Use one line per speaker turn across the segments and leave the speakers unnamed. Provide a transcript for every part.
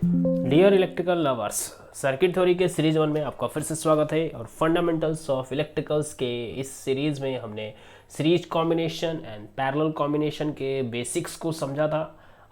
Dear electrical lovers, circuit theory के series 1 में आपका फिर से स्वागत है। और फंडामेंटल्स ऑफ इलेक्ट्रिकल्स के इस सीरीज में हमने series combination and parallel combination के बेसिक्स को समझा था।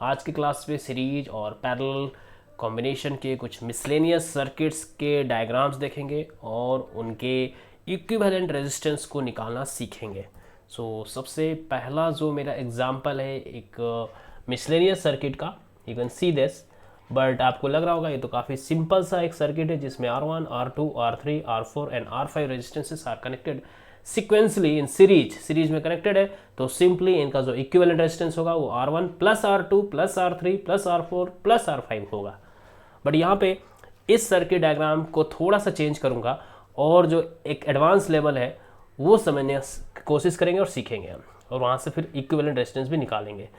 आज की क्लास में सीरीज और पैरेलल कॉम्बिनेशन के कुछ मिसलेनियस सर्किट्स के डायग्राम्स देखेंगे और उनके इक्विवेलेंट रेजिस्टेंस को निकालना सीखेंगे। सबसे पहला जो मेरा एग्जाम्पल है एक मिसलेनियस सर्किट का, you can see this. But आपको लग रहा होगा ये तो काफ़ी सिंपल सा एक सर्किट है जिसमें R1, R2, R3, R4 and R5 resistances are connected sequentially in series में कनेक्टेड है। तो सिंपली इनका जो इक्विवेलेंट रेजिस्टेंस होगा वो R1 plus R2 plus R3 plus R4 plus R5 होगा। बट यहाँ पे इस सर्किट डायग्राम को थोड़ा सा चेंज करूँगा और जो एक एडवांस लेवल है वो समझने की कोशिश करेंगे और सीखेंगे हम, और वहाँ से फिर इक्विवेलेंट रेजिस्टेंस भी निकालेंगे।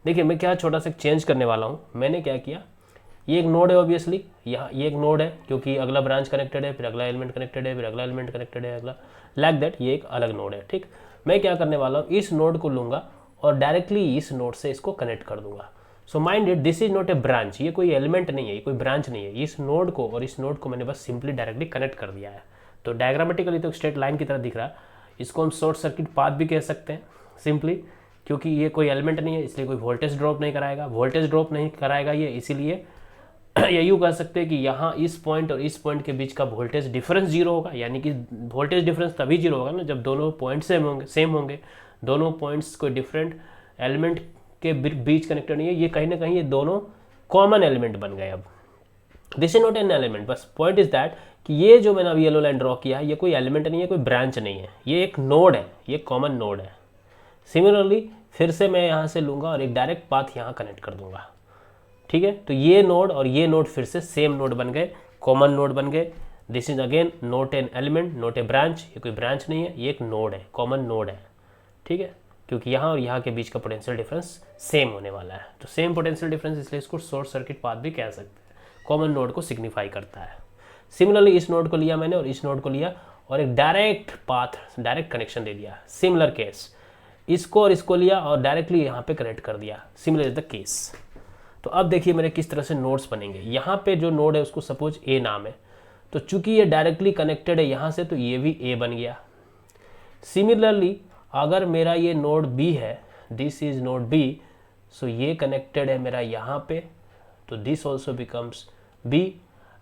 देखिए मैं क्या छोटा सा चेंज करने वाला हूँ। मैंने क्या किया, ये एक नोड है ऑब्वियसली, यहाँ ये एक नोड है क्योंकि अगला ब्रांच कनेक्टेड है, फिर अगला एलिमेंट कनेक्टेड है, फिर अगला एलिमेंट कनेक्टेड है, अगला लाइक दैट, ये एक अलग नोड है। ठीक, मैं क्या करने वाला हूँ, इस नोड को लूँगा और डायरेक्टली इस नोड से इसको कनेक्ट कर दूंगा। So mind it, this is not a branch, ये कोई एलिमेंट नहीं है, ये कोई ब्रांच नहीं है। इस नोड को और इस नोड को मैंने बस सिंपली डायरेक्टली कनेक्ट कर दिया है। तो डायग्रामेटिकली तो स्ट्रेट लाइन की तरह दिख रहा है। इसको हम शॉर्ट सर्किट पाथ भी कह सकते हैं सिंपली, क्योंकि ये कोई एलिमेंट नहीं है इसलिए कोई वोल्टेज ड्रॉप नहीं कराएगा। वोल्टेज ड्रॉप नहीं कराएगा ये इसीलिए या यूँ कह सकते हैं कि यहाँ इस पॉइंट और इस पॉइंट के बीच का वोल्टेज डिफरेंस जीरो होगा। यानी कि वोल्टेज डिफरेंस तभी जीरो होगा ना जब दोनों पॉइंट सेम होंगे। दोनों पॉइंट्स कोई डिफरेंट एलिमेंट के बीच कनेक्टेड नहीं है, ये कहीं ना कहीं ये दोनों कॉमन एलिमेंट बन गए। अब this is not an element, बस पॉइंट इज दैट कि ये जो मैंने अभी येलो लाइन ड्रॉ किया है ये कोई एलिमेंट नहीं है, कोई ब्रांच नहीं है, ये एक नोड है, ये कॉमन नोड है। सिमिलरली फिर से मैं यहाँ से लूँगा और एक डायरेक्ट पाथ यहाँ कनेक्ट कर दूंगा। ठीक है, तो ये नोड और ये नोड फिर से सेम नोड बन गए, कॉमन नोड बन गए। This is again not an element, not a branch, ये कोई ब्रांच नहीं है, ये एक नोड है, कॉमन नोड है। ठीक है, क्योंकि यहाँ और यहाँ के बीच का पोटेंशियल डिफरेंस सेम होने वाला है, तो सेम पोटेंशियल डिफरेंस इसलिए इसको शॉर्ट सर्किट पाथ भी कह सकते हैं, कॉमन नोड को सिग्निफाई करता है। सिमिलरली इस नोड को लिया मैंने और इस नोड को लिया और एक डायरेक्ट पाथ, डायरेक्ट कनेक्शन दे दिया। सिमिलर केस, इसको और इसको लिया और डायरेक्टली यहाँ पे कनेक्ट कर दिया। Similar is the case. तो अब देखिए मेरे किस तरह से नोड्स बनेंगे। यहाँ पे जो नोड है उसको सपोज ए नाम है, तो चूंकि ये डायरेक्टली कनेक्टेड है यहाँ से तो ये भी ए बन गया। सिमिलरली अगर मेरा ये नोड बी है, this is node B, so ये कनेक्टेड है मेरा यहाँ पे, तो this also becomes B.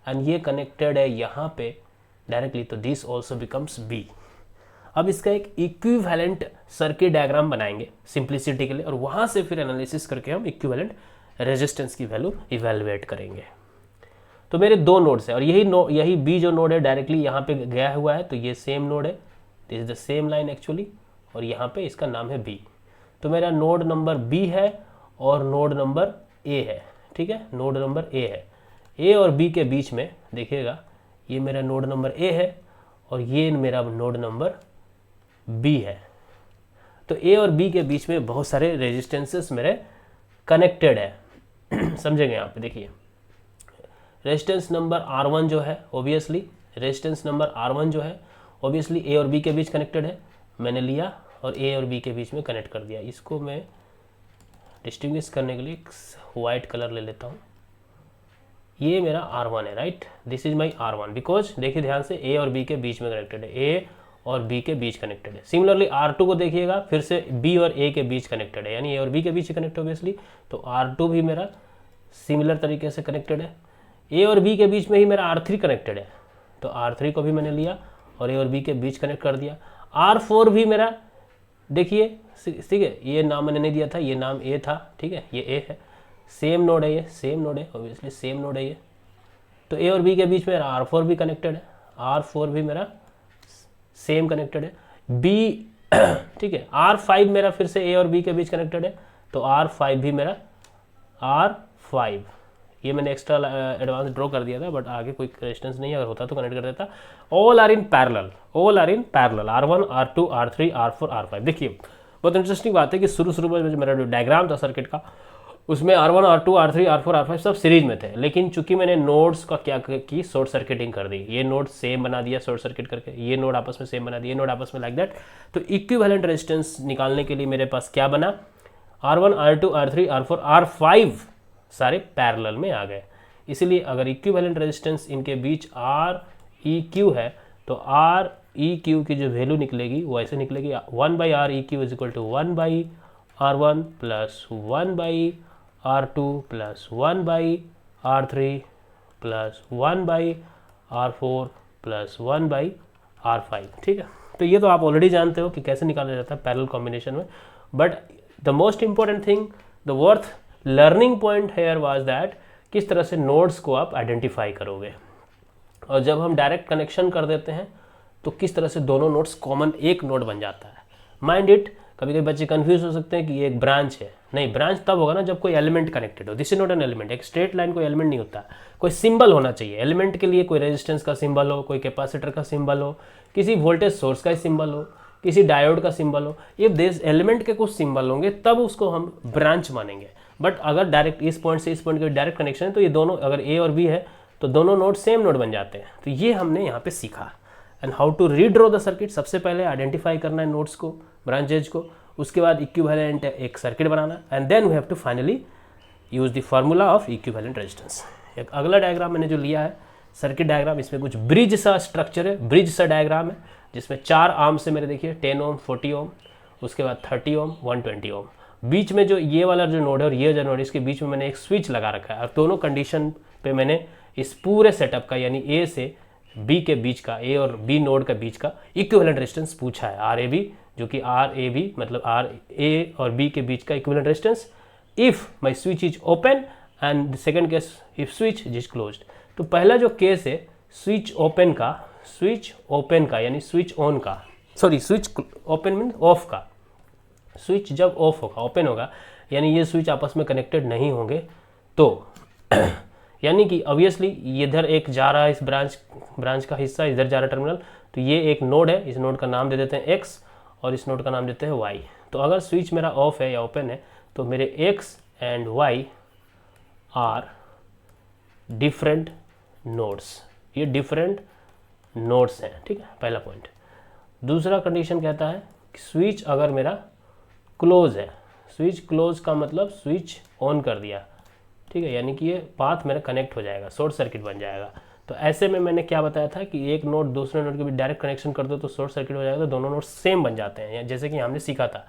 And ये कनेक्टेड है यहाँ पे डायरेक्टली, तो दिस ऑल्सो बिकम्स बी। अब इसका एक इक्विवेलेंट सर्किट डायग्राम बनाएंगे सिंप्लिसिटी के लिए, और वहाँ से फिर एनालिसिस करके हम इक्विवेलेंट रेजिस्टेंस की वैल्यू इवेलुएट करेंगे। तो मेरे दो नोड्स हैं और यही बी जो नोड है डायरेक्टली यहाँ पे गया हुआ है, तो ये सेम नोड है, this is the same line actually, और यहाँ पे इसका नाम है बी। तो मेरा नोड नंबर बी है और नोड नंबर ए है। ठीक है, नोड नंबर ए है। ए और बी के बीच में देखिएगा ये मेरा नोड नंबर ए है और ये मेरा नोड नंबर बी है। तो ए और बी के बीच में बहुत सारे रेजिस्टेंसेस मेरे कनेक्टेड है। समझेंगे यहाँ पे, देखिए रेजिस्टेंस नंबर R1 जो है ऑब्वियसली, रेजिस्टेंस नंबर R1 जो है ऑब्वियसली ए और बी के बीच कनेक्टेड है, मैंने लिया और ए और बी के बीच में कनेक्ट कर दिया। इसको मैं डिस्टिंग्विश करने के लिए वाइट कलर ले लेता हूँ। ये मेरा R1 है, right, this is my R1 because देखिए ध्यान से ए और बी के बीच में कनेक्टेड है, ए और बी के बीच कनेक्टेड है। सिमिलरली R2 को देखिएगा, फिर से बी और ए के बीच कनेक्टेड है, यानी ए और बी के बीच कनेक्ट ऑब्वियसली, तो R2 भी मेरा सिमिलर तरीके से कनेक्टेड है। ए और बी के बीच में ही मेरा R3 कनेक्टेड है, तो R3 को भी मैंने लिया और ए और बी के बीच कनेक्ट कर दिया। R4 भी मेरा देखिए, ठीक है, ये नाम मैंने नहीं दिया था, ये नाम ए था, ठीक है, ये ए है, सेम नोड है, ये सेम नोड है ऑब्वियसली, सेम नोड है ये। तो ए और बी के बीच में R4 भी कनेक्टेड है, R4 भी मेरा सेम कनेक्टेड है। बी ठीक है, R5 मेरा फिर से ए और बी के बीच कनेक्टेड है, तो R5 भी मेरा R5, ये मैंने एक्स्ट्रा एडवांस ड्रॉ कर दिया था, बट आगे कोई रेजिस्टेंस नहीं, अगर होता तो कनेक्ट कर देता। All are in parallel, all are in parallel, R1, R2, R3, R4, R5। देखिए बहुत इंटरेस्टिंग बात है कि शुरू में मेरा जो डायग्राम था सर्किट का उसमें R1, R2, R3, R4, R5 सब सीरीज में थे, लेकिन चूंकि मैंने नोड्स का क्या की शॉर्ट सर्किटिंग कर दी, ये नोड सेम बना दिया शॉर्ट सर्किट करके, ये नोड आपस में सेम बना दिया, ये नोड आपस में लाइक दैट। तो इक्विवेलेंट रेजिस्टेंस निकालने के लिए मेरे पास क्या बना, R1, R2, R3, R4, R5 सारे पैरेलल में आ गए। इसीलिए अगर इक्विवेलेंट रेजिस्टेंस इनके बीच आर ई क्यू है तो आर ई क्यू की जो वैल्यू निकलेगी वो ऐसे निकलेगी 1/r E Q is equal to 1/r1 plus 1/r2 plus 1/r3 plus 1/r4 plus 1/r5। ठीक है, तो ये तो आप ऑलरेडी जानते हो कि कैसे निकाला जाता है पैरेलल कॉम्बिनेशन में, but the most important thing, the worth learning point here was that किस तरह से नोड्स को आप आइडेंटिफाई करोगे, और जब हम डायरेक्ट कनेक्शन कर देते हैं तो किस तरह से दोनों नोड्स कॉमन एक नोड बन जाता है। माइंड इट, कभी कभी बच्चे कंफ्यूज हो सकते हैं कि ये एक ब्रांच है। नहीं, ब्रांच तब होगा ना जब कोई एलिमेंट कनेक्टेड हो। This is not an element. एक स्ट्रेट लाइन कोई एलिमेंट नहीं होता, कोई सिंबल होना चाहिए एलिमेंट के लिए। कोई रेजिस्टेंस का सिंबल हो, कोई कैपेसिटर का सिंबल हो, किसी वोल्टेज सोर्स का सिंबल हो, किसी डायोड का सिंबल हो। ये देश एलिमेंट के कुछ सिंबल होंगे तब उसको हम ब्रांच मानेंगे। बट अगर डायरेक्ट इस पॉइंट से इस पॉइंट के डायरेक्ट कनेक्शन है तो ये दोनों, अगर ए और बी है तो दोनों नोड सेम नोड बन जाते हैं। तो ये हमने यहाँ पे सीखा। And how to redraw the circuit, सबसे पहले आइडेंटिफाई करना है नोड्स को, ब्रांचेज को, उसके बाद इक्विवेलेंट एक सर्किट बनाना, and then we have to finally use the formula of equivalent resistance. एक अगला डायग्राम मैंने जो लिया है सर्किट डायग्राम, इसमें कुछ ब्रिज सा स्ट्रक्चर है, ब्रिज सा डायग्राम है, जिसमें 4 आर्म्स से मेरे देखिए 10 ओम, 40 ओम, उसके बाद 30 ओम, 120 ओम। बीच में जो ये वाला जो नोड है और ये जो नोड है, इसके बीच में मैंने एक स्विच लगा रखा है, और दोनों कंडीशन पे मैंने इस पूरे सेटअप का, यानी ए से बी के बीच का, ए और बी नोड के बीच का इक्विवेलेंट रेजिस्टेंस पूछा है, आर ए बी, जो कि आर ए बी मतलब आर ए और बी के बीच का equivalent resistance if my switch is open, and second case if switch is closed. तो पहला जो केस है स्विच ओपन का यानी स्विच ऑन का, sorry switch open mean of का। स्विच जब ऑफ होगा, ओपन होगा, यानी ये स्विच आपस में कनेक्टेड नहीं होंगे, तो यानी कि ऑब्वियसली इधर एक जा रहा है, इस ब्रांच का हिस्सा इधर जा रहा है टर्मिनल, तो ये एक नोड है, इस नोड का नाम दे देते हैं x और इस नोड का नाम देते हैं y। तो अगर स्विच मेरा ऑफ है या ओपन है तो मेरे x and y are different nodes, ये डिफरेंट नोड्स हैं। ठीक है, पहला पॉइंट। दूसरा कंडीशन कहता है कि स्विच अगर मेरा क्लोज है, स्विच क्लोज का मतलब स्विच ऑन कर दिया, ठीक है, यानी कि ये पाथ मेरा कनेक्ट हो जाएगा, शॉर्ट सर्किट बन जाएगा। तो ऐसे में मैंने क्या बताया था कि एक नोड दूसरे नोड के बीच डायरेक्ट कनेक्शन कर दो तो शॉर्ट सर्किट हो जाएगा, तो दोनों नोड सेम बन जाते हैं, जैसे कि हमने सीखा था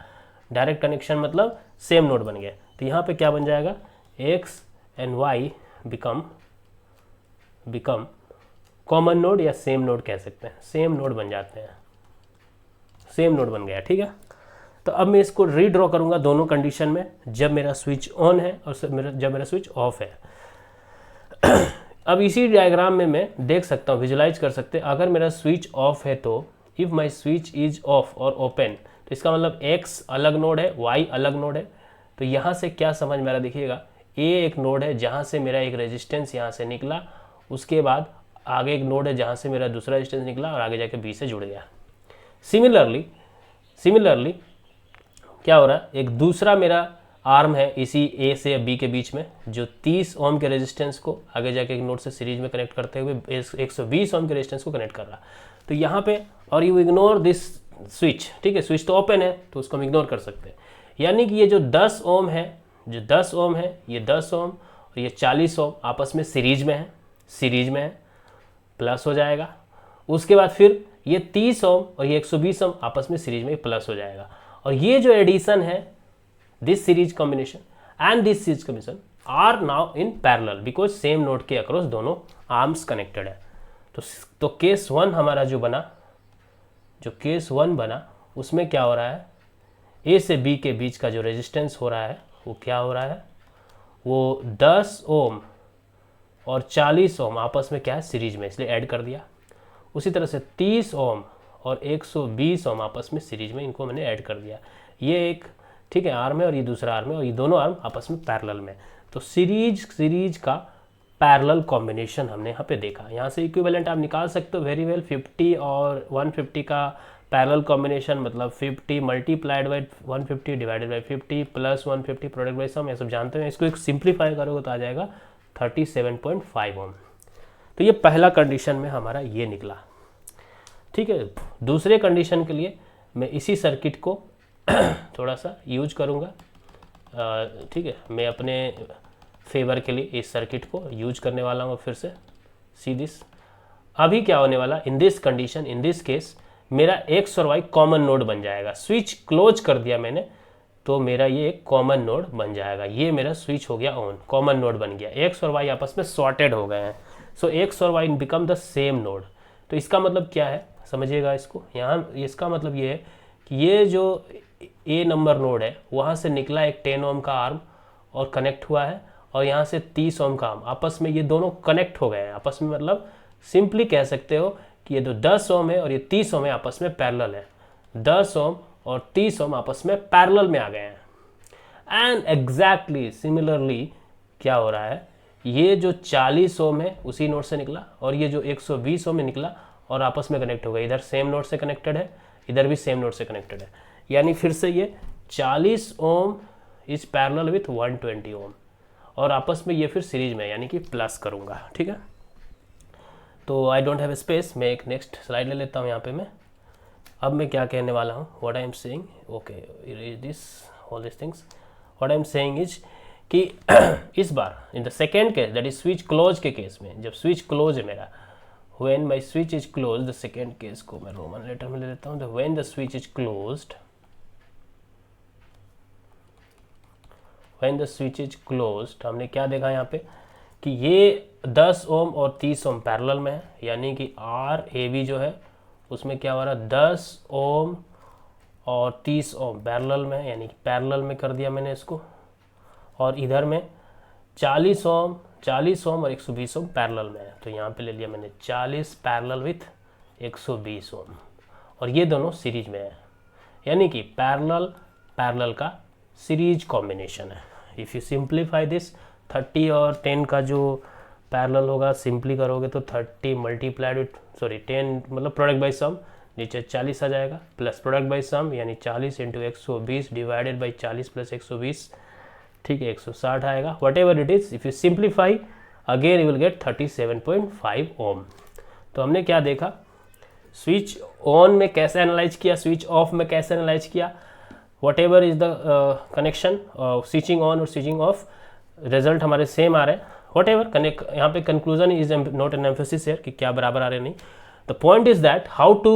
डायरेक्ट कनेक्शन मतलब सेम नोड बन गया। तो यहाँ पे क्या बन जाएगा, X and Y become common node या सेम नोड कह सकते हैं, सेम नोड बन जाते हैं, सेम नोड बन गया। ठीक है, तो अब मैं इसको रीड्रॉ करूंगा दोनों कंडीशन में, जब मेरा स्विच ऑन है और जब मेरा स्विच ऑफ है। अब इसी डायग्राम में मैं देख सकता हूँ, विजुलाइज कर सकते हैं, अगर मेरा स्विच ऑफ है तो if my switch is of और ओपन, तो इसका मतलब x अलग नोड है, y अलग नोड है। तो यहाँ से क्या समझ में आ रहा देखिएगा, a एक नोड है जहाँ से मेरा एक रेजिस्टेंस यहाँ से निकला, उसके बाद आगे एक नोड है जहाँ से मेरा दूसरा रेजिस्टेंस निकला और आगे जाके b से जुड़ गया। सिमिलरली क्या हो रहा है, एक दूसरा मेरा आर्म है इसी ए से बी के बीच में, जो 30 ओम के रेजिस्टेंस को आगे जाके एक नोड से सीरीज में कनेक्ट करते हुए 120 ओम के रेजिस्टेंस को कनेक्ट कर रहा। तो यहाँ पे, और यू इग्नोर दिस स्विच, ठीक है, स्विच तो ओपन है तो उसको हम इग्नोर कर सकते हैं, यानी कि ये जो 10 ओम है, ये 10 ओम और ये 40 ओम आपस में सीरीज में है, प्लस हो जाएगा। उसके बाद फिर ये 30 ओम और ये 120 ओम आपस में सीरीज में प्लस हो जाएगा, और ये जो एडिशन है, this series combination and this series combination are now in parallel because same node के अक्रॉस दोनों आर्म्स कनेक्टेड है। तो केस 1 हमारा जो केस 1 बना उसमें क्या हो रहा है, ए से बी के बीच का जो रेजिस्टेंस हो रहा है वो क्या हो रहा है, वो 10 ओम और 40 ओम आपस में क्या है, सीरीज में, इसलिए ऐड कर दिया। उसी तरह से 30 ओम और 120 ओम आपस में सीरीज में, इनको मैंने ऐड कर दिया। ये एक, ठीक है, आर्म है और ये दूसरा आर्म है, और ये दोनों आर्म आपस में पैरेलल में। तो सीरीज का पैरेलल कॉम्बिनेशन हमने यहाँ पे देखा। यहाँ से इक्विवेलेंट आप निकाल सकते हो वेरी वेल। 50 और 150 का पैरेलल कॉम्बिनेशन मतलब 50 multiplied by 150 divided by 50 plus 150 product by sum, ये सब जानते हैं। इसको एक सिंप्लीफाई करोगे तो आ जाएगा 37.5 ओम। तो ये पहला कंडीशन में हमारा ये निकला। ठीक है, दूसरे कंडीशन के लिए मैं इसी सर्किट को थोड़ा सा यूज करूँगा। ठीक है, मैं अपने फेवर के लिए इस सर्किट को यूज करने वाला हूँ फिर से। सी दिस, अभी क्या होने वाला, in this condition, in this case मेरा एक्स और वाई कॉमन नोड बन जाएगा। स्विच क्लोज कर दिया मैंने तो मेरा ये एक कॉमन नोड बन जाएगा। ये मेरा स्विच हो गया ऑन, कॉमन नोड बन गया, एक्स और वाई आपस में सॉर्टेड हो गए हैं। सो एक्स और Y become the same node. तो इसका मतलब क्या है, समझिएगा इसको। यहाँ इसका मतलब ये है कि ये जो ए नंबर नोड है वहाँ से निकला एक 10 ओम का आर्म और कनेक्ट हुआ है, और यहाँ से 30 ओम का आर्म, आपस में ये दोनों कनेक्ट हो गए हैं आपस में। मतलब सिंपली कह सकते हो कि ये जो 10 ओम है और ये 30 ओम है आपस में पैरेलल है। 10 ओम और 30 ओम आपस में पैरेलल में आ गए हैं। एंड एग्जैक्टली सिमिलरली क्या हो रहा है, ये जो 40 ओम है उसी नोड से निकला, और ये जो 120 ओम में निकला और आपस में कनेक्ट हो गए। इधर सेम नोड से कनेक्टेड है, इधर भी सेम नोड से कनेक्टेड है। यानी फिर से ये 40 ओम इज पैरेलल विथ 120 ओम, और आपस में ये फिर सीरीज में, यानी कि प्लस करूँगा। ठीक है, तो आई डोंट हैव स्पेस, मैं एक नेक्स्ट स्लाइड ले लेता हूँ यहाँ पे मैं। अब मैं क्या कहने वाला हूँ, what I am saying, okay erase this all this things. What I am saying is कि इस बार in the second case, that is switch close के केस में, जब स्विच क्लोज है मेरा, when my switch is close, the second case को मैं रोमन लेटर में ले लेता हूँ। When the switch is closed, when the switch is closed, हमने क्या देखा यहाँ पे कि ये 10 ओम और 30 ओम पैरेलल में है, यानी कि आर ए बी जो है उसमें क्या हो रहा है, 10 ओम और 30 ओम पैरेलल में है, यानी कि पैरेलल में कर दिया मैंने इसको। और इधर में 40 ओम और 120 ओम पैरेलल में है, तो यहाँ पे ले लिया मैंने 40 पैरेलल विथ 120 ओम, और ये दोनों सीरीज में है, यानी कि पैरेलल का सीरीज कॉम्बिनेशन है। इफ़ यू सिंप्लीफाई दिस, 30 और 10 का जो पैरेलल होगा, सिंपली करोगे तो 30 मल्टीप्लाइड विथ 10 मतलब प्रोडक्ट बाई सम, नीचे 40 आ जाएगा, प्लस प्रोडक्ट बाई सम यानी 40 इंटू 120 डिवाइडेड बाई 40 प्लस 120, ठीक है 160 आएगा। What ever it is, if you simplify again you will get 37.5 ओम। तो हमने क्या देखा, स्विच ऑन में कैसे एनालाइज किया, स्विच ऑफ में कैसे एनालाइज किया, whatever is the connection, switching on और स्विचिंग ऑफ, रिजल्ट हमारे सेम आ रहे हैं। वट एवर कनेक्ट, यहाँ पे conclusion is not an emphasis here कि क्या बराबर आ रहे नहीं। The point is that how to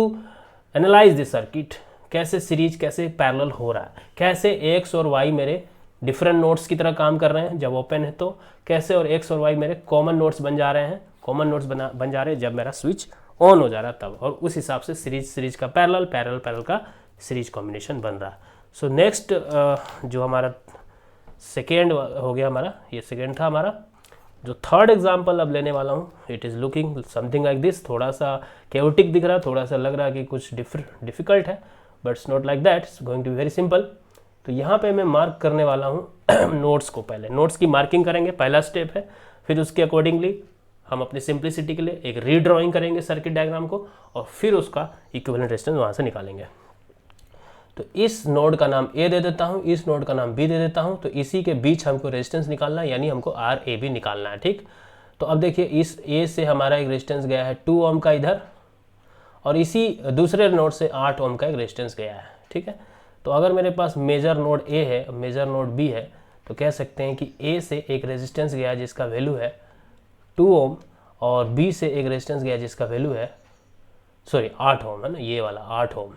analyse this circuit, कैसे सीरीज कैसे पैरेलल हो रहा है, कैसे एक्स और वाई मेरे डिफरेंट नोड्स की तरह काम कर रहे हैं जब ओपन है, तो कैसे और एक्स और वाई मेरे कॉमन नोड्स बन जा रहे हैं, कॉमन नोड्स बन जा रहे हैं जब मेरा स्विच ऑन हो जा रहा है तब, और उस हिसाब से सीरीज का पैरेलल का सीरीज कॉम्बिनेशन बन रहा है। सो नेक्स्ट जो हमारा सेकेंड हो गया हमारा, ये सेकेंड था हमारा। जो थर्ड एग्जाम्पल अब लेने वाला हूँ, it is looking something like this, थोड़ा सा केओटिक दिख रहा है, थोड़ा सा लग रहा है कि कुछ डिफिकल्ट है, but it's not like that, it's going to be very simple. तो यहाँ पे मैं मार्क करने वाला हूँ नोट्स को, पहले नोट्स की मार्किंग करेंगे, पहला स्टेप है। फिर उसके अकॉर्डिंगली हम अपनी सिंप्लिसिटी के लिए एक रीड्राइंग करेंगे सर्किट डायग्राम को, और फिर उसका इक्विवेलेंट रेजिस्टेंस वहाँ से निकालेंगे। तो इस नोड का नाम ए दे देता हूँ, इस नोड का नाम बी दे देता हूँ, तो इसी के बीच हमको रेजिस्टेंस निकालना है, यानी हमको आर ए बी निकालना है। ठीक, तो अब देखिए इस ए से हमारा एक रेजिस्टेंस गया है 2 ओम का इधर, और इसी दूसरे नोड से 8 ओम का एक रेजिस्टेंस गया है। ठीक है, तो अगर मेरे पास मेजर नोड ए है, मेजर नोड बी है, तो कह सकते हैं कि ए से एक रेजिस्टेंस गया जिसका वैल्यू है 2 ओम, और बी से एक रेजिस्टेंस गया जिसका वैल्यू है 8 ओम है ना, ये वाला 8 ओम।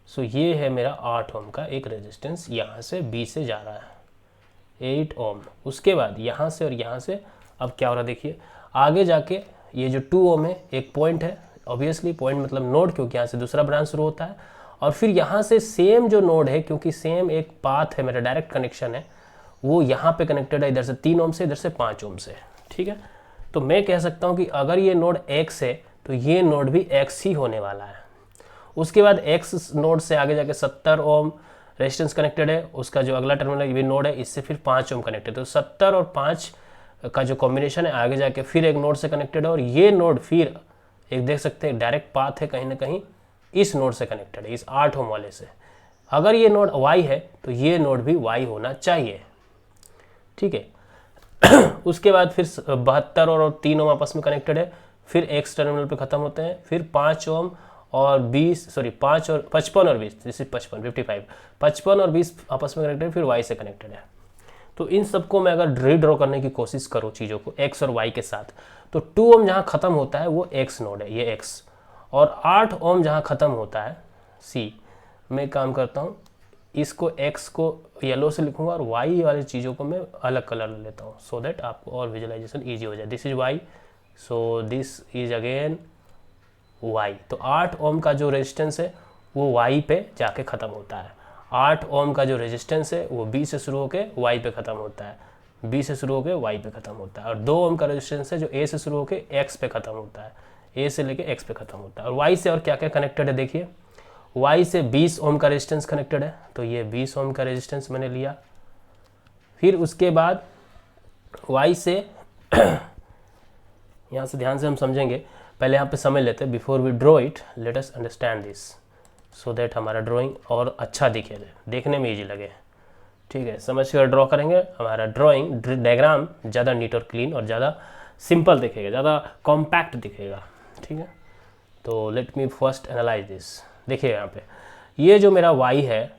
सो ये है मेरा 8 ओम का एक रेजिस्टेंस, यहाँ से बी से जा रहा है 8 ओम। उसके बाद यहाँ से और यहाँ से अब क्या हो रहा है देखिए, आगे जाके ये जो 2 ओम है एक पॉइंट है, ऑब्वियसली पॉइंट मतलब नोड, क्योंकि यहाँ से दूसरा ब्रांच शुरू होता है, और फिर यहाँ से सेम जो नोड है, क्योंकि सेम एक पाथ है मेरा, डायरेक्ट कनेक्शन है, वो यहाँ पे कनेक्टेड है, इधर से 3 ओम से, इधर से 5 ओम से। ठीक है, तो मैं कह सकता हूँ कि अगर ये नोड एक्स है तो ये नोड भी एक्स ही होने वाला है। उसके बाद एक्स नोड से आगे जाके 70 ओम रेजिस्टेंस कनेक्टेड है, उसका जो अगला टर्मिनल भी नोड है, इससे फिर 5 ओम कनेक्टेड है, तो 70 और 5 का जो कॉम्बिनेशन है आगे जाके फिर एक नोड से कनेक्टेड है, और ये नोड फिर एक देख सकते हैं डायरेक्ट पाथ है कहीं ना कहीं इस नोड से कनेक्टेड है, इस 8 ओम वाले से। अगर ये नोड वाई है तो ये नोड भी वाई होना चाहिए। ठीक है, उसके बाद फिर 72 और 3 ओम आपस में कनेक्टेड है, फिर एक्स टर्मिनल पे खत्म होते हैं, फिर 5 ओम और 55 और 20, दिस इज 55 और 20 आपस में कनेक्टेड है, फिर वाई से कनेक्टेड है। तो इन सबको मैं अगर रीड्रॉ करने की कोशिश करूँ चीज़ों को x और y के साथ, तो 2 ओम जहाँ ख़त्म होता है वो x नोड है, ये x, और 8 ओम जहाँ ख़त्म होता है c। मैं काम करता हूँ, इसको x को येलो से लिखूंगा और y वाली चीज़ों को मैं अलग कलर ले लेता हूँ, सो दैट आपको और विजुअलाइजेशन ईजी हो जाए। This is y, so this is again y। तो 8 ओम का जो रेजिस्टेंस है वो y पे जाके ख़त्म होता है। 8 ओम का जो रेजिस्टेंस है वो b से शुरू होकर y पे ख़त्म होता है, b से शुरू होकर y पे ख़त्म होता है। और 2 ओम का रेजिस्टेंस है जो a से शुरू होकर x पे ख़त्म होता है, a से लेके x पे ख़त्म होता है। और y से और क्या क्या कनेक्टेड है देखिए, y से 20 ओम का रेजिस्टेंस कनेक्टेड है, तो ये 20 ओम का रेजिस्टेंस मैंने लिया। फिर उसके बाद y से यहाँ से ध्यान से हम समझेंगे, पहले यहाँ पे समझ लेते हैं। Before we draw it let us understand this, so that हमारा ड्राइंग और अच्छा दिखे, देखने में ईजी लगे। ठीक है, समझ कर ड्रॉ करेंगे, हमारा ड्राइंग डायग्राम ज़्यादा नीट और क्लीन और ज़्यादा सिंपल दिखेगा, ज़्यादा कॉम्पैक्ट दिखेगा। ठीक है, तो let me first analyse this. देखिए यहाँ पे ये जो मेरा y है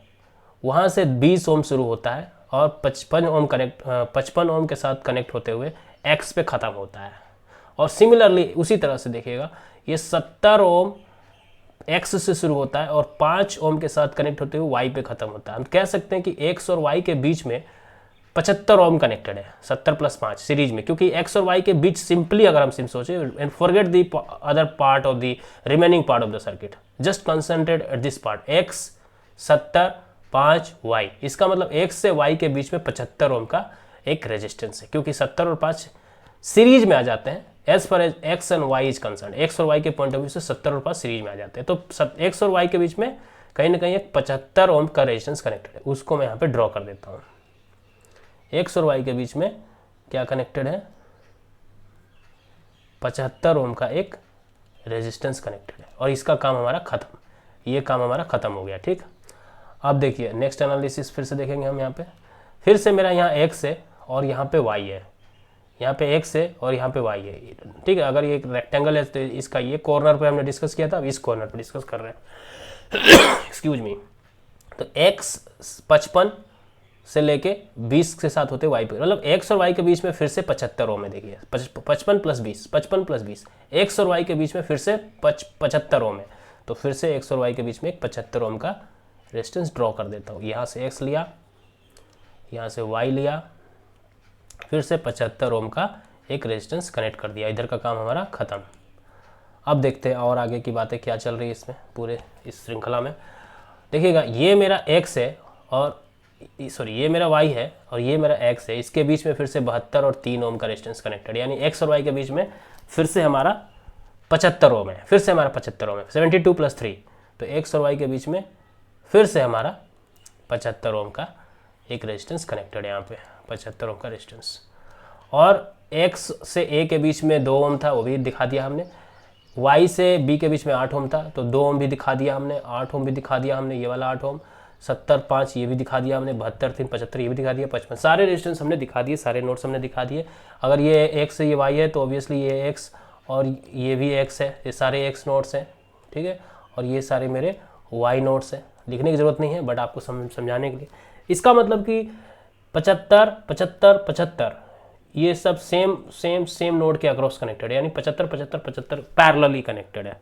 वहाँ से 20 ओम शुरू होता है और 55 ओम के साथ कनेक्ट होते हुए x पे ख़त्म होता है। और सिमिलरली उसी तरह से देखिएगा, ये 70 ओम x से शुरू होता है और 5 ओम के साथ कनेक्ट होते हुए y पे ख़त्म होता है। हम कह सकते हैं कि x और y के बीच में 75 ओम कनेक्टेड है, 70 + 5 सीरीज में, क्योंकि x और y के बीच सिंपली अगर हम सोचें, and forget the other part of the remaining part of the circuit, just concentrate at this part, x 70 5 y, इसका मतलब x से y के बीच में 75 ओम का एक रेजिस्टेंस है, क्योंकि 70 और 5 सीरीज में आ जाते हैं। As per as X and Y is concern, X और वाई के पॉइंट ऑफ व्यू से 70 और 5 सीरीज में आ जाते हैं, तो एक्स और वाई के बीच में कहीं ना कहीं एक 75 ओम का रेजिस्टेंस कनेक्टेड है, उसको मैं यहाँ पे ड्रॉ कर देता हूँ। एक्स और वाई के बीच में क्या कनेक्टेड है, 75 ओम का एक रेजिस्टेंस कनेक्टेड है, और इसका काम हमारा खत्म, ये काम हमारा खत्म हो गया। ठीक, अब देखिए नेक्स्ट एनालिसिस फिर से देखेंगे हम। यहाँ पे फिर से मेरा यहाँ एक्स है और यहाँ पे वाई है, यहाँ पे x है और यहाँ पे y है। ठीक है, अगर ये एक रेक्टेंगल है तो इसका ये कॉर्नर पे हमने डिस्कस किया था, अब इस कॉर्नर पे डिस्कस कर रहे हैं। Excuse me. तो x 55 से लेके 20 के साथ होते y पे, मतलब x और y के बीच में फिर से 75 ओम है। देखिए 55 + 20, 55 + 20, x और y के बीच में फिर से 75 ओम है, तो फिर से x और y के बीच में एक 75 ओम का रेजिस्टेंस ड्रॉ कर देता हूँ। यहाँ से x लिया, यहाँ से y लिया, फिर से 75 ओम का एक रेजिस्टेंस कनेक्ट कर दिया, इधर का काम हमारा ख़त्म। अब देखते हैं और आगे की बातें क्या चल रही है इसमें, पूरे इस श्रृंखला में। देखिएगा ये मेरा x है और सॉरी ये मेरा y है और ये मेरा x है, इसके बीच में फिर से 72 और 3 ओम का रेजिस्टेंस कनेक्टेड, यानी x और y के बीच में फिर से हमारा 75 ओम है, फिर से हमारा 75 ओम है, 72 + 3, तो x और y के बीच में फिर से हमारा 75 ओम का एक रेजिस्टेंस कनेक्टेड है, यहाँ पे 75 ओम का रेजिस्टेंस। और x से a के बीच में 2 ओम था, वो भी दिखा दिया हमने। y से b के बीच में 8 ओम था, तो 2 ओम भी दिखा दिया हमने, 8 ओम भी दिखा दिया हमने, ये वाला 8 ओम, 70 5 ये भी दिखा दिया हमने, 72 3 75 ये भी दिखा दिया, 55 सारे रेजिस्टेंस हमने दिखा दिए, सारे नोट्स हमने दिखा दिए। अगर ये x है ये y है तो ऑब्वियसली ये x और ये भी x है, ये सारे x नोट्स हैं। ठीक है, और ये सारे मेरे y नोट्स हैं, लिखने की ज़रूरत नहीं है बट आपको समझाने के लिए। इसका मतलब कि 75 75 75 ये सब सेम नोड के अक्रॉस कनेक्टेड है, यानी 75 75 75 पैरेलली कनेक्टेड है।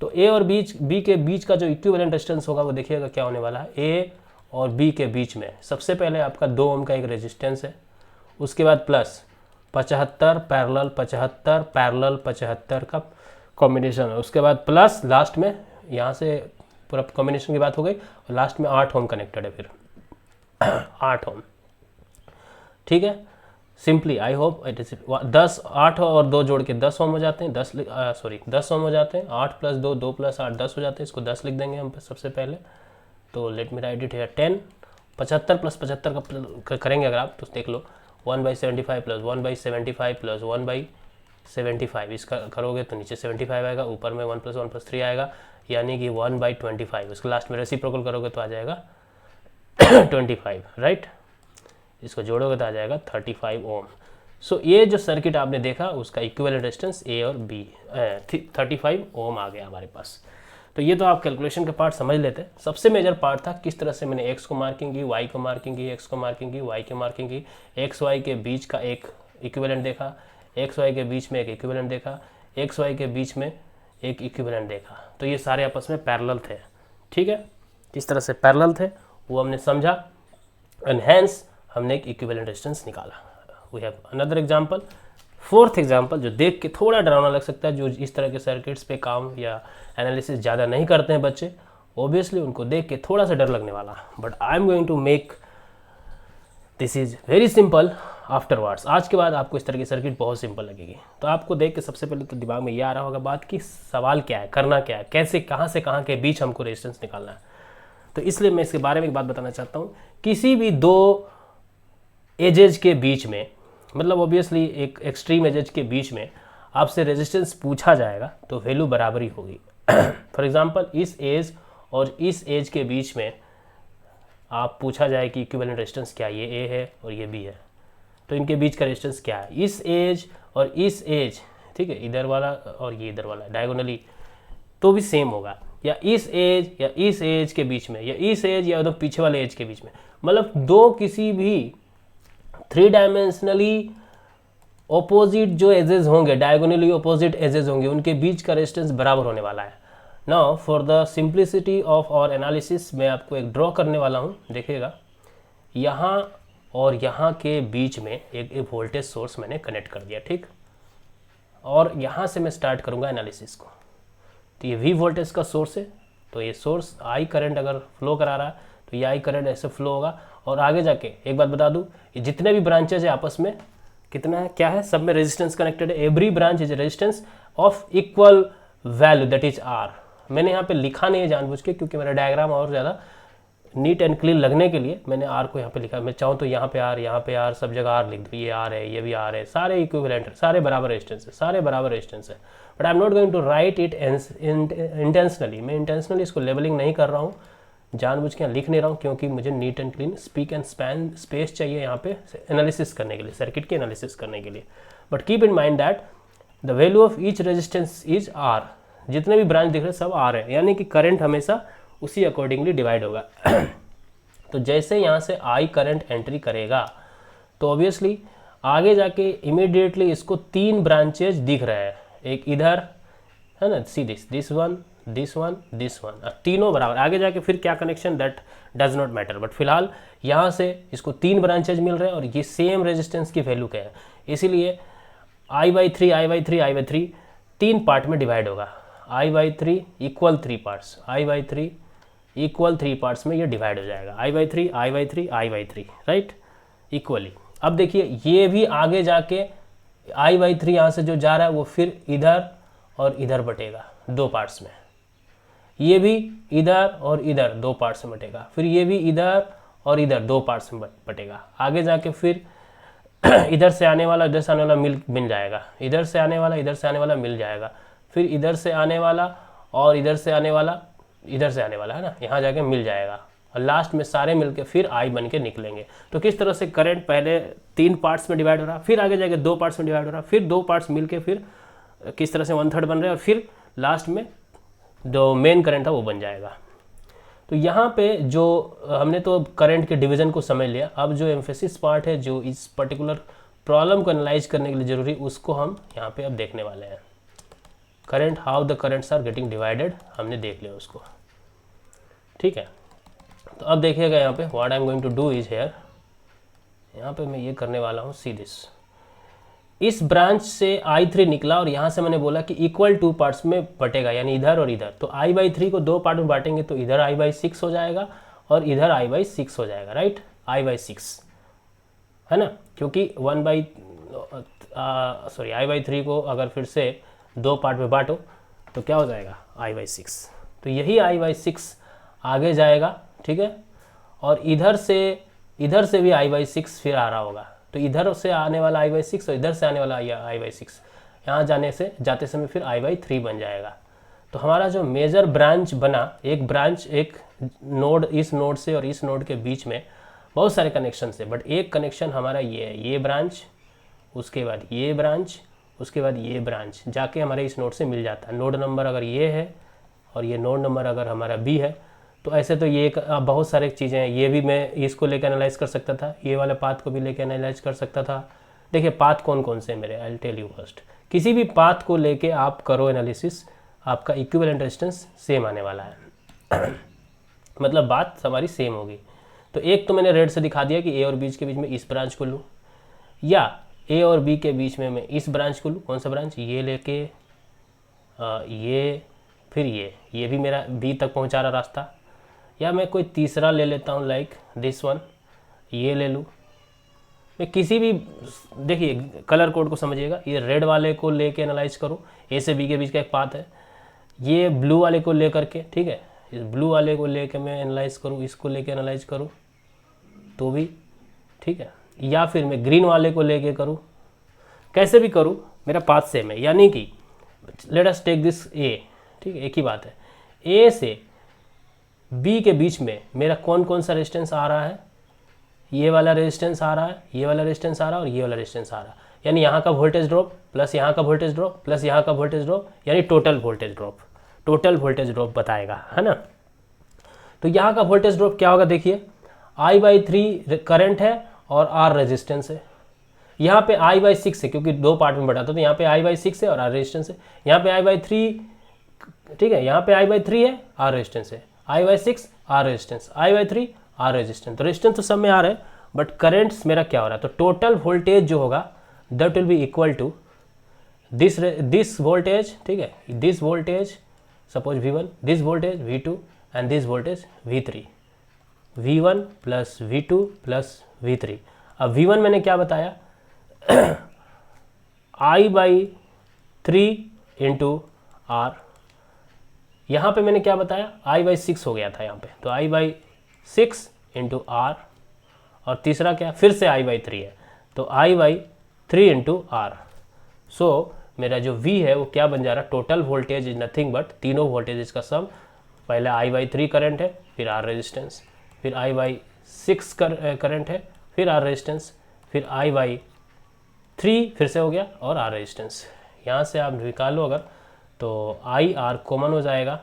तो ए और बी के बीच का जो इक्विवेलेंट रेजिस्टेंस होगा वो देखिएगा क्या होने वाला है। ए और बी के बीच में सबसे पहले आपका 2 ओम का एक रेजिस्टेंस है, उसके बाद प्लस 75 पैरेलल 75 पैरेलल 75 का कॉम्बिनेशन है, उसके बाद प्लस लास्ट में यहाँ से पूरा कॉम्बिनेशन की बात हो गई, और लास्ट में 8 ओम कनेक्टेड है, फिर 8 ओम। ठीक है, simply I hope it is 10 8 और 2 जोड़ के 10 ओम हो जाते हैं, 10 ओम हो जाते हैं, 8 + 2 2 + 8 10 हो जाते हैं, इसको 10 लिख देंगे हम सबसे पहले। तो let me right it here 10, 75 + 75 का करेंगे अगर आप तो देख लो, 1/75 + 1/75 + 1/75 इसका करोगे तो नीचे 75 आएगा, ऊपर में 1 + 1 + 3 आएगा, यानी कि 1/25। उसको लास्ट में रेसिप्रोकल करोगे तो आ जाएगा 25, राइट। इसको जोड़ोगे तो आ जाएगा 35 ओम। सो ये जो सर्किट आपने देखा उसका इक्विवेलेंट रेजिस्टेंस ए और बी 35 ओम आ गया हमारे पास। तो ये तो आप कैलकुलेशन के पार्ट समझ लेते हैं। सबसे मेजर पार्ट था किस तरह से मैंने एक्स को मार्किंग की, वाई को मार्किंग की, एक्स को मार्किंग की, वाई की मार्किंग की, एक्स वाई के बीच का एक इक्विवेलेंट देखा, एक्स वाई के बीच में एक इक्विवेलेंट देखा, एक्स वाई के बीच में एक इक्विवेलेंट देखा। तो ये सारे आपस में पैरेलल थे, ठीक है। किस तरह से पैरेलल थे वो हमने समझा, एंड हेंस हमने एक इक्विवेलेंट रेजिस्टेंस निकाला। We have another example, fourth example, जो देख के थोड़ा डरावना लग सकता है, जो इस तरह के सर्किट्स पे काम या एनालिसिस ज़्यादा नहीं करते हैं बच्चे, ऑब्वियसली उनको देख के थोड़ा सा डर लगने वाला, but I am going to make this is very simple afterwards. आज के बाद आपको इस तरह की सर्किट बहुत सिंपल लगेगी। तो आपको देख के सबसे पहले तो दिमाग में ये आ रहा होगा बात कि सवाल क्या है, करना क्या है, कैसे कहाँ से कहाँ के बीच हमको रेजिस्टेंस निकालना है। तो इसलिए मैं इसके बारे में एक बात बताना चाहता हूँ। किसी भी दो एजेज के बीच में, मतलब ऑब्वियसली एक एक्सट्रीम एजेज के बीच में आपसे रेजिस्टेंस पूछा जाएगा तो वैल्यू बराबर ही होगी। फॉर एग्जांपल इस एज और इस एज के बीच में आप पूछा जाए कि इक्विवेलेंट रेजिस्टेंस क्या है, ये ए है और ये बी है, तो इनके बीच का रेजिस्टेंस क्या है। इस एज और इस एज, ठीक है, इधर वाला और ये इधर वाला डायगोनली तो भी सेम होगा, या इस एज के बीच में, या इस एज या एकदम पीछे वाले एज के बीच में, मतलब दो किसी भी 3 डायमेंशनली ऑपोजिट जो एजेस होंगे, डायगोनली ऑपोजिट एजेस होंगे, उनके बीच का रेजिस्टेंस बराबर होने वाला है। Now for the simplicity of our analysis मैं आपको एक ड्रॉ करने वाला हूँ, देखिएगा। यहाँ और यहाँ के बीच में एक वोल्टेज सोर्स मैंने कनेक्ट कर दिया, ठीक, और यहाँ से मैं स्टार्ट करूँगा एनालिसिस को। तो ये V वोल्टेज का सोर्स है, तो ये सोर्स I करंट अगर फ्लो करा रहा है तो ये I करंट ऐसे फ्लो होगा, और आगे जाके एक बात बता दूं, ये जितने भी ब्रांचेज है आपस में कितना है, क्या है, सब में रेजिस्टेंस कनेक्टेड है। Every branch is resistance of equal value that is R। मैंने यहाँ पे लिखा नहीं है जानबूझ के, क्योंकि मेरा डायग्राम और ज़्यादा नीट एंड क्लीन लगने के लिए मैंने R को यहाँ पे लिखा। मैं चाहूँ तो यहाँ पे R, यहाँ पे R, सब जगह R लिख दूँ, ये R है, ये भी R है, सारे इक्विवेलेंट है, सारे बराबर रेजिस्टेंस है, सारे बराबर रेजिस्टेंस है। But I am not going to write it intentionally. मैं इंटेंशनली इसको लेवलिंग नहीं कर रहा हूँ, जानबूझ के यहाँ लिख नहीं रहा हूँ, क्योंकि मुझे neat and clean speak and span space चाहिए यहाँ पे एनालिसिस करने के लिए, सर्किट की एनालिसिस करने के लिए। But keep in mind that the value of each resistance is R। जितने भी ब्रांच दिख रहे हैं सब R है, यानी कि करंट हमेशा उसी अकॉर्डिंगली डिवाइड होगा। तो जैसे यहाँ से I करंट एंट्री करेगा तो ऑब्वियसली आगे जाके इमीडिएटली इसको 3 ब्रांचेज दिख रहे हैं, एक इधर है ना, see this one, this one, this one, तीनों बराबर। आगे जाके फिर क्या connection that does not matter, but फिलहाल यहाँ से इसको 3 ब्रांचेज मिल रहे हैं और ये सेम रेजिस्टेंस की वैल्यू क्या है, इसीलिए I/3 I/3 I/3 3 पार्ट में डिवाइड होगा। I/3 equal 3 parts, I/3 equal 3 parts में ये डिवाइड हो जाएगा, I/3 I/3 I/3, right, equally. अब देखिए ये भी आगे जाके I/3 यहाँ से जो जा रहा है वो फिर इधर और इधर बटेगा 2 पार्ट्स में, ये भी इधर और इधर 2 पार्ट्स में बटेगा, फिर ये भी इधर और इधर 2 पार्ट्स में बटेगा। आगे जाके फिर इधर से आने वाला इधर से आने वाला मिल जाएगा, इधर से आने वाला इधर से आने वाला मिल जाएगा, फिर इधर से आने वाला और इधर से आने वाला इधर से आने वाला है ना, यहाँ जाके मिल जाएगा, और लास्ट में सारे मिलके फिर I बन के निकलेंगे। तो किस तरह से करंट पहले 3 पार्ट्स में डिवाइड हो रहा, फिर आगे जाके 2 पार्ट्स में डिवाइड हो रहा, फिर 2 पार्ट्स मिलके फिर किस तरह से 1/3 बन रहे हैं, और फिर लास्ट में जो मेन करंट था वो बन जाएगा। तो यहाँ पे जो हमने तो करंट के डिवीज़न को समझ लिया, अब जो एम्फेसिस पार्ट है जो इस पर्टिकुलर प्रॉब्लम को एनालाइज करने के लिए ज़रूरी, उसको हम यहाँ पे अब देखने वाले हैं। Current, how the currents are getting divided, हमने देख लिया उसको, ठीक है। तो अब देखिएगा यहाँ पे what I am going to do is here, यहाँ पे मैं ये करने वाला हूँ, सी दिस, इस ब्रांच से I3 निकला और यहाँ से मैंने बोला कि इक्वल 2 पार्ट्स में बटेगा, यानी इधर और इधर। तो I/3 को 2 पार्ट में बांटेंगे तो इधर I/6 हो जाएगा और इधर I/6 हो जाएगा, राइट, I/6 है ना, क्योंकि I/3 को अगर फिर से 2 पार्ट में बांटो तो क्या हो जाएगा, I/6। तो यही I/6 आगे जाएगा, ठीक है, और इधर से भी I/6 फिर आ रहा होगा, तो इधर से आने वाला I/6 और इधर से आने वाला I/6 यहाँ जाते समय फिर I/3 बन जाएगा। तो हमारा जो मेजर ब्रांच बना, एक ब्रांच, एक नोड, इस नोड से और इस नोड के बीच में बहुत सारे कनेक्शन है, बट एक कनेक्शन हमारा ये है, ये ब्रांच, उसके बाद ये ब्रांच, उसके बाद ये ब्रांच जाके हमारे इस नोड से मिल जाता है। नोड नंबर अगर ये है और ये नोड नंबर अगर हमारा बी है, तो ऐसे तो ये बहुत सारे चीज़ें हैं। ये भी मैं इसको लेकर एनालाइज कर सकता था, ये वाला पाथ को भी लेकर एनालाइज कर सकता था। देखिए पाथ कौन कौन से मेरे, I will tell you first. किसी भी पाथ को लेके आप करो एनालिसिस, आपका इक्विवेलेंट रेजिस्टेंस सेम आने वाला है मतलब बात हमारी सेम होगी। तो एक तो मैंने रेड से दिखा दिया कि ए और बी के बीच में इस ब्रांच को लूँ, या ए और बी के बीच में मैं इस ब्रांच को लूँ। कौन सा ब्रांच, ये लेके ये, फिर ये भी मेरा बी तक पहुँचा रहा रास्ता, या मैं कोई तीसरा ले लेता हूँ लाइक दिस वन, ये ले लूँ। मैं किसी भी, देखिए कलर कोड को समझिएगा, ये रेड वाले को लेके एनालाइज करूँ, ए से बी के बीच का एक पाथ है, ये ब्लू वाले को ले करके, ठीक है, इस ब्लू वाले को लेके मैं एनालाइज करूँ, इसको लेके एनालाइज करूँ तो भी ठीक है, या फिर मैं ग्रीन वाले को लेके करूँ, कैसे भी करूँ मेरा पाथ सेम है। यानी कि लेट अस टेक दिस ए, ठीक है, एक ही बात है, ए से बी के बीच में मेरा कौन कौन सा रेजिस्टेंस आ रहा है, ये वाला रेजिस्टेंस आ रहा है, ये वाला रेजिस्टेंस आ रहा है और ये वाला रेजिस्टेंस आ रहा है। यानी यहाँ का वोल्टेज ड्रॉप प्लस यहाँ का वोल्टेज ड्रॉप प्लस यहाँ का वोल्टेज ड्रॉप, यानी टोटल वोल्टेज ड्रॉप बताएगा, है ना। तो यहाँ का वोल्टेज ड्रॉप क्या होगा, देखिए I/3 करंट है और R रेजिस्टेंस है। यहाँ पे I/6 है क्योंकि दो पार्ट में बढ़ा था, तो यहाँ पे I/6 है और R रेजिस्टेंस है। यहाँ पे I/3, ठीक है, यहाँ पे I/3 है, R रेजिस्टेंस है, I/6 R resistance, I/3 R resistance. तो रेजिस्टेंस तो सब में आ रहा है, बट करेंट्स मेरा क्या हो रहा है, तो टोटल वोल्टेज जो होगा that will be equal to this voltage, ठीक है, this voltage suppose V1, this voltage V2 and this voltage V3, V1 plus V2 plus V3। अब V1 मैंने क्या बताया I/3 इंटू R, यहाँ पे मैंने क्या बताया I/6 हो गया था यहाँ पे, तो I/6 इंटू R, और तीसरा क्या, फिर से I/3 है, तो I/3 इंटू R। सो मेरा जो V है वो क्या बन जा रहा है, total voltage is nothing but तीनों वोल्टेज का सम। पहले I/3 करंट है, फिर R रेजिस्टेंस, फिर I/6 करंट है, फिर R रेजिस्टेंस, फिर I/3 फिर से हो गया और R रेजिस्टेंस। यहाँ से आप निकालो अगर, तो I/R कॉमन हो जाएगा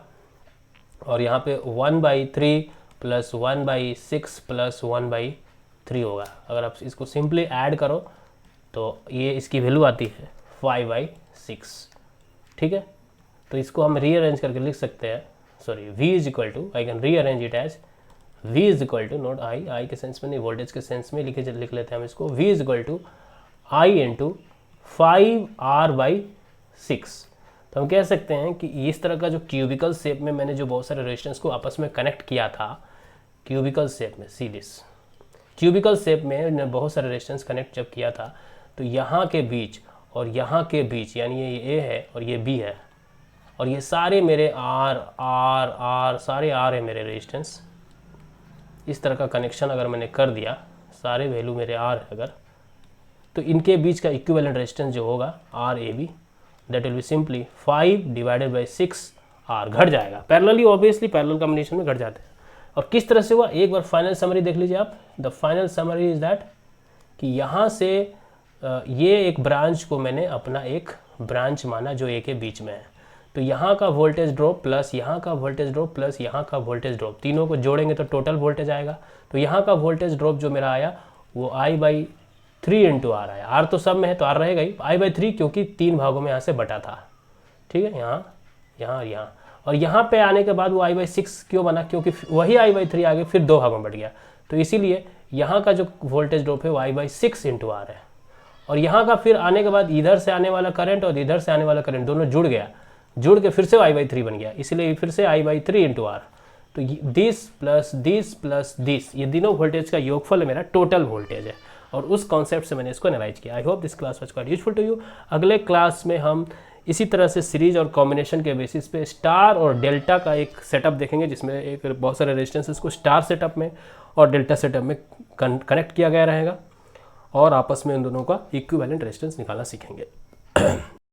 और यहाँ पे 1/3 प्लस 1/6 प्लस 1/3 होगा। अगर आप इसको सिंपली ऐड करो तो ये इसकी वैल्यू आती है 5/6, ठीक है। तो इसको हम रीअरेंज करके लिख सकते हैं, sorry V is equal to, I can rearrange it as V is equal to, not I के सेंस में नहीं, वोल्टेज के सेंस में लिख लेते हैं हम इसको, V is equal to I into 5R/6। तो हम कह सकते हैं कि इस तरह का जो क्यूबिकल शेप में मैंने जो बहुत सारे रेजिस्टेंस को आपस में कनेक्ट किया था, क्यूबिकल शेप में, सी दिस क्यूबिकल शेप में मैंने बहुत सारे रेजिस्टेंस कनेक्ट जब किया था, तो यहाँ के बीच और यहाँ के बीच, यानी ये A है और ये B है, और ये सारे मेरे R सारे R है मेरे रेजिस्टेंस। इस तरह का कनेक्शन अगर मैंने कर दिया, सारे वैल्यू मेरे R है अगर, तो इनके बीच का इक्विवेलेंट रेजिस्टेंस जो होगा RAB, that will be simply 5/6 R। घट जाएगा पैरेलली, ऑब्वियसली पैरेलल कॉम्बिनेशन में घट जाते हैं। और किस तरह से हुआ, एक बार फाइनल समरी देख लीजिए आप। The final summary is that कि यहाँ से ये एक ब्रांच को मैंने अपना एक ब्रांच माना जो ए के बीच में है, तो यहाँ का वोल्टेज ड्रॉप प्लस यहाँ का वोल्टेज ड्रॉप प्लस यहाँ का वोल्टेज ड्रॉप, तीनों को जोड़ेंगे तो टोटल वोल्टेज आएगा। तो यहाँ का वोल्टेज ड्रॉप जो मेरा आया वो I/3 इंटू R आया। R तो सब में है तो R रहेगा ही, I/3 क्योंकि 3 भागों में यहाँ से बटा था, ठीक है, यहाँ यहाँ और यहाँ। और यहाँ पे आने के बाद वो I/6 क्यों बना, क्योंकि वही I/3 आगे फिर 2 भागों में बढ़ गया, तो इसीलिए यहाँ का जो वोल्टेज ड्रॉप है वो I/6 इंटू R है। और यहाँ का फिर आने के बाद इधर से आने वाला करंट और इधर से आने वाला करंट दोनों जुड़ गया, जुड़ के फिर से I/3 बन गया, इसलिए फिर से I/3 इंटू R। तो दिस प्लस दिस, ये तीनों वोल्टेज का योगफल मेरा टोटल वोल्टेज है, और उस कॉन्सेप्ट से मैंने इसको एनालाइज किया। I hope this class was quite useful to you. अगले क्लास में हम इसी तरह से सीरीज और कॉम्बिनेशन के बेसिस पे स्टार और डेल्टा का एक सेटअप देखेंगे, जिसमें एक बहुत सारे रेजिस्टेंसेस को स्टार सेटअप में और डेल्टा सेटअप में कनेक्ट किया गया रहेगा, और आपस में इन दोनों का इक्विवेलेंट रेजिस्टेंस निकालना सीखेंगे।